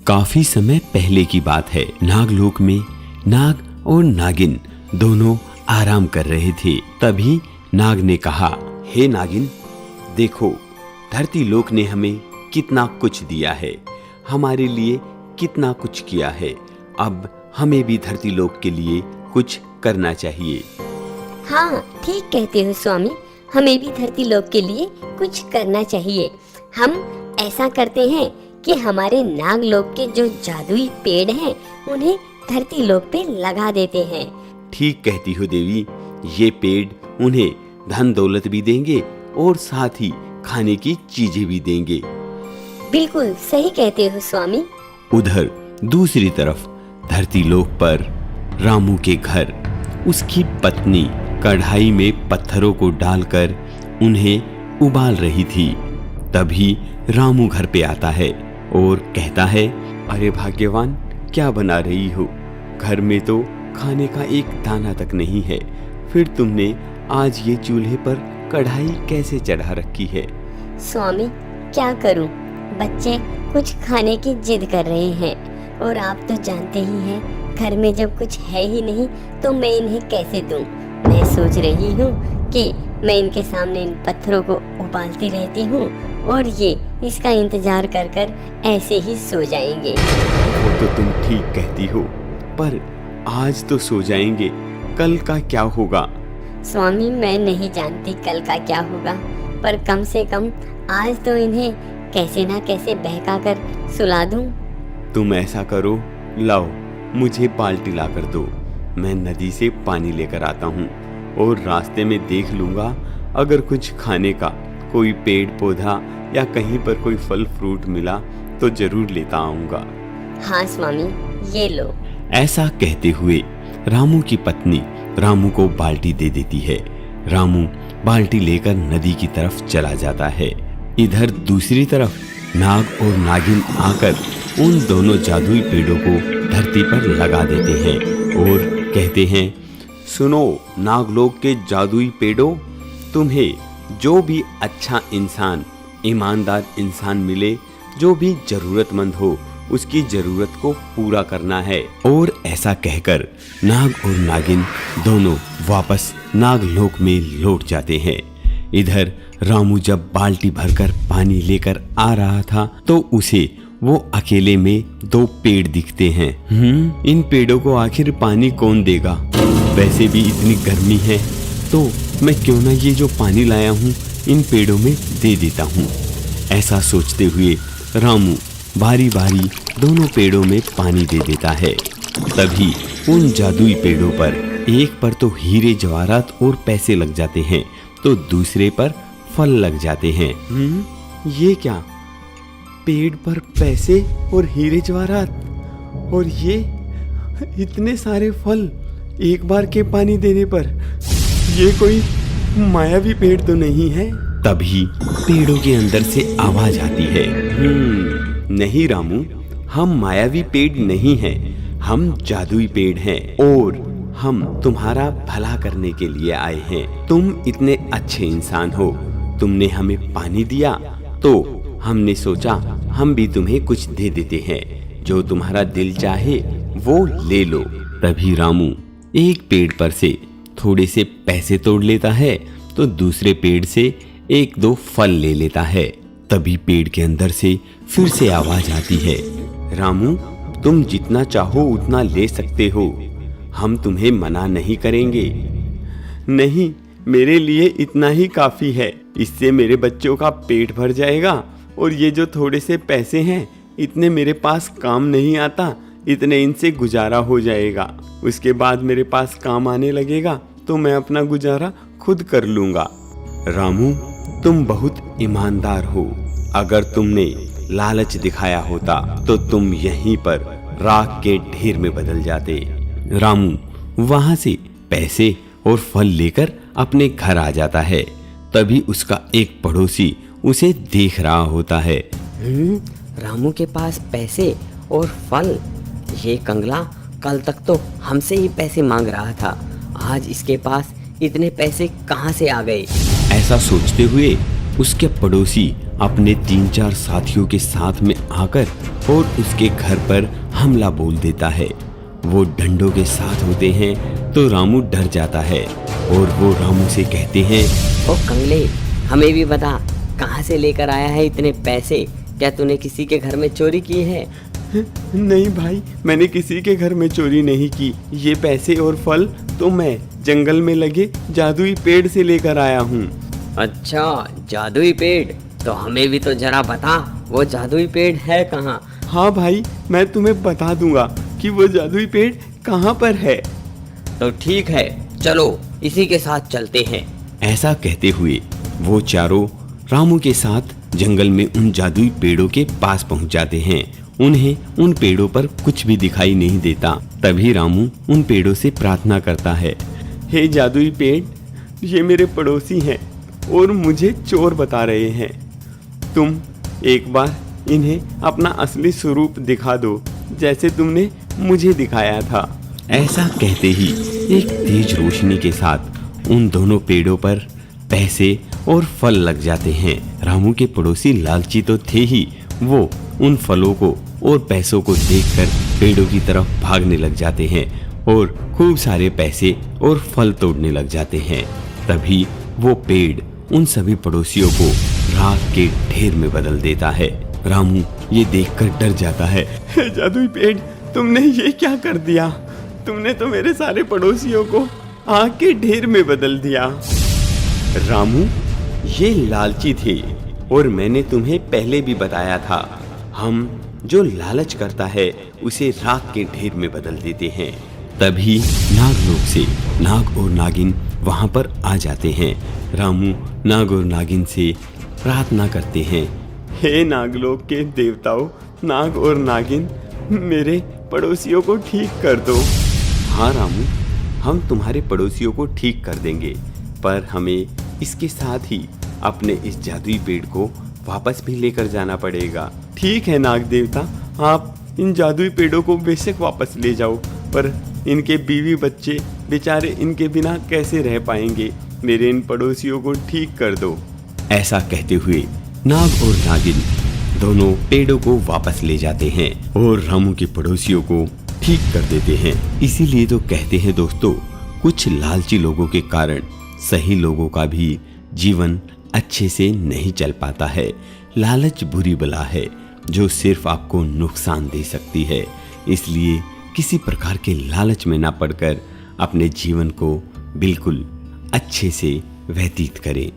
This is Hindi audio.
काफी समय पहले की बात है। नागलोक में नाग और नागिन दोनों आराम कर रहे थे। तभी नाग ने कहा, हे नागिन, देखो धरती लोक ने हमें कितना कुछ दिया है, हमारे लिए कितना कुछ किया है। अब हमें भी धरती लोक के लिए कुछ करना चाहिए। हाँ, ठीक कहते हो स्वामी, हमें भी धरती लोक के लिए कुछ करना चाहिए। हम ऐसा करते हैं कि हमारे नाग लोक के जो जादुई पेड़ हैं उन्हें धरती लोक पे लगा देते हैं। ठीक कहती हो देवी, ये पेड़ उन्हें धन दौलत भी देंगे और साथ ही खाने की चीजें भी देंगे। बिल्कुल सही कहते हो स्वामी। उधर दूसरी तरफ धरती लोक पर रामू के घर उसकी पत्नी कढ़ाई में पत्थरों को डालकर उन्हें उबाल रही थी। तभी रामू घर पे आता है और कहता है, अरे भाग्यवान, क्या बना रही हो? घर में तो खाने का एक दाना तक नहीं है, फिर तुमने आज ये चूल्हे पर कढ़ाई कैसे चढ़ा रखी है? स्वामी, क्या करूं, बच्चे कुछ खाने की जिद कर रहे हैं और आप तो जानते ही हैं, घर में जब कुछ है ही नहीं तो मैं इन्हें कैसे दूं। मैं सोच रही हूँ कि मैं इनके सामने इन पत्थरों को उबालती रहती हूँ और ये इसका इंतजार कर कर ऐसे ही सो जाएंगे। वो तो तुम ठीक कहती हो, पर आज तो सो जाएंगे, कल का क्या होगा? स्वामी, मैं नहीं जानती कल का क्या होगा, पर कम से कम आज तो इन्हें कैसे ना कैसे बहका कर सुला दूं। तुम ऐसा करो, लाओ मुझे बाल्टी ला कर दो, मैं नदी से पानी लेकर आता हूँ और रास्ते में देख लूंगा, अगर कुछ खाने का कोई पेड़ पौधा या कहीं पर कोई फल फ्रूट मिला तो जरूर लेता आऊंगा। हाँ स्वामी, ये लो। ऐसा कहते हुए रामू की पत्नी रामू को बाल्टी दे देती है। रामू बाल्टी लेकर नदी की तरफ चला जाता है। इधर दूसरी तरफ नाग और नागिन आकर उन दोनों जादुई पेड़ों को धरती पर लगा देते हैं और कहते हैं, सुनो नागलोक के जादुई पेड़ों, तुम्हें जो भी अच्छा इंसान, ईमानदार इंसान मिले, जो भी जरूरतमंद हो, उसकी जरूरत को पूरा करना है। और ऐसा कहकर नाग और नागिन दोनों वापस नागलोक में लौट जाते हैं। इधर रामू जब बाल्टी भरकर पानी लेकर आ रहा था तो उसे वो अकेले में दो पेड़ दिखते हैं। इन पेड़ों को आखिर पानी कौन देगा? वैसे भी इतनी गर्मी है तो मैं क्यों ना ये जो पानी लाया हूँ इन पेड़ों में दे देता हूँ। ऐसा सोचते हुए रामू बारी बारी दोनों पेड़ों में पानी दे देता है। तभी उन जादुई पेड़ों पर एक पर तो हीरे जवाहरात और पैसे लग जाते हैं तो दूसरे पर फल लग जाते हैं। ये क्या? पेड़ पर पैसे और हीरे जवाहरात और ये इतने सारे फल एक बार के पानी देने पर, ये कोई मायावी पेड़ तो नहीं है? तभी पेड़ों के अंदर से आवाज आती है, नहीं रामू, हम मायावी पेड़ नहीं हैं, हम जादुई पेड़ हैं और हम तुम्हारा भला करने के लिए आए हैं। तुम इतने अच्छे इंसान हो, तुमने हमें पानी दिया तो हमने सोचा हम भी तुम्हें कुछ दे देते हैं, जो तुम्हारा दिल चाहे वो ले लो। तभी रामू एक पेड़ पर से थोड़े से पैसे तोड़ लेता है तो दूसरे पेड़ से एक दो फल ले लेता है। तभी पेड़ के अंदर से फिर से आवाज आती है, रामू, तुम जितना चाहो उतना ले सकते हो, हम तुम्हें मना नहीं करेंगे। नहीं, मेरे लिए इतना ही काफी है, इससे मेरे बच्चों का पेट भर जाएगा और ये जो थोड़े से पैसे हैं इतने मेरे पास काम नहीं आता, इतने इनसे गुजारा हो जाएगा। उसके बाद मेरे पास काम आने लगेगा तो मैं अपना गुजारा खुद कर लूंगा। रामू, तुम बहुत ईमानदार हो, अगर तुमने लालच दिखाया होता तो तुम यहीं पर राख के ढेर में बदल जाते। रामू वहां से पैसे और फल लेकर अपने घर आ जाता है। तभी उसका एक पड़ोसी उसे देख रहा होता है। रामू के पास पैसे और फल, ये कंगला कल तक तो हमसे ही पैसे मांग रहा था, आज इसके पास इतने पैसे कहाँ से आ गए? ऐसा सोचते हुए उसके पड़ोसी अपने 3-4 साथियों के साथ में आकर और उसके घर पर हमला बोल देता है। वो डंडों के साथ होते हैं तो रामू डर जाता है और वो रामू से कहते हैं, ओ कंगले, हमें भी बता, कहाँ से लेकर आया है इतने पैसे? क्या तूने किसी के घर में चोरी की है? नहीं भाई, मैंने किसी के घर में चोरी नहीं की। ये पैसे और फल तो मैं जंगल में लगे जादुई पेड़ से लेकर आया हूँ। अच्छा, जादुई पेड़? तो हमें भी तो जरा बता, वो जादुई पेड़ है कहाँ? हाँ भाई, मैं तुम्हें बता दूंगा कि वो जादुई पेड़ कहाँ पर है। तो ठीक है, चलो इसी के साथ चलते हैं। ऐसा कहते हुए वो चारों रामू के साथ जंगल में उन जादुई पेड़ों के पास पहुंच जाते हैं। उन्हें उन पेड़ों पर कुछ भी दिखाई नहीं देता। तभी रामू उन पेड़ों से प्रार्थना करता है, हे जादुई पेड़, ये मेरे पड़ोसी हैं और मुझे चोर बता रहे हैं। तुम एक बार इन्हें अपना असली स्वरूप दिखा दो, जैसे तुमने मुझे दिखाया था। ऐसा कहते ही एक तेज रोशनी के साथ उन दोनों पेड़ों पर पैसे और फल लग जाते हैं। रामू के पड़ोसी लालची तो थे ही, वो उन फलों को और पैसों को देखकर पेड़ों की तरफ भागने लग जाते हैं और खूब सारे पैसे और फल तोड़ने लग जाते हैं। तभी वो पेड़ उन सभी पड़ोसियों को राख के ढेर में बदल देता है। रामू ये देखकर डर जाता है, जादुई पेड़, तुमने ये क्या कर दिया? तुमने तो मेरे सारे पड़ोसियों को आग के ढेर में बदल दिया। रामू, ये लालची थे और मैंने तुम्हें पहले भी बताया था, हम जो लालच करता है उसे राख के ढेर में बदल देते हैं। तभी नागलोक से नाग और नागिन वहां पर आ जाते हैं। रामू नाग और नागिन से प्रार्थना करते हैं, हे नागलोक के देवताओं, नाग और नागिन, मेरे पड़ोसियों को ठीक कर दो। हाँ रामू, हम तुम्हारे पड़ोसियों को ठीक कर देंगे, पर हमें इसके साथ ही अपने इस जादुई पेड़ को वापस भी लेकर जाना पड़ेगा। ठीक है नाग देवता, आप इन जादुई पेड़ों को बेशक वापस ले जाओ, पर इनके बीवी बच्चे बेचारे इनके बिना कैसे रह पाएंगे? मेरे इन पड़ोसियों को ठीक कर दो। ऐसा कहते हुए नाग और नागिन दोनों पेड़ों को वापस ले जाते हैं और रामू के पड़ोसियों को ठीक कर देते हैं। इसीलिए तो कहते हैं दोस्तों, कुछ लालची लोगों के कारण सही लोगों का भी जीवन अच्छे से नहीं चल पाता है। लालच बुरी बला है जो सिर्फ आपको नुकसान दे सकती है। इसलिए किसी प्रकार के लालच में ना पड़कर अपने जीवन को बिल्कुल अच्छे से व्यतीत करें।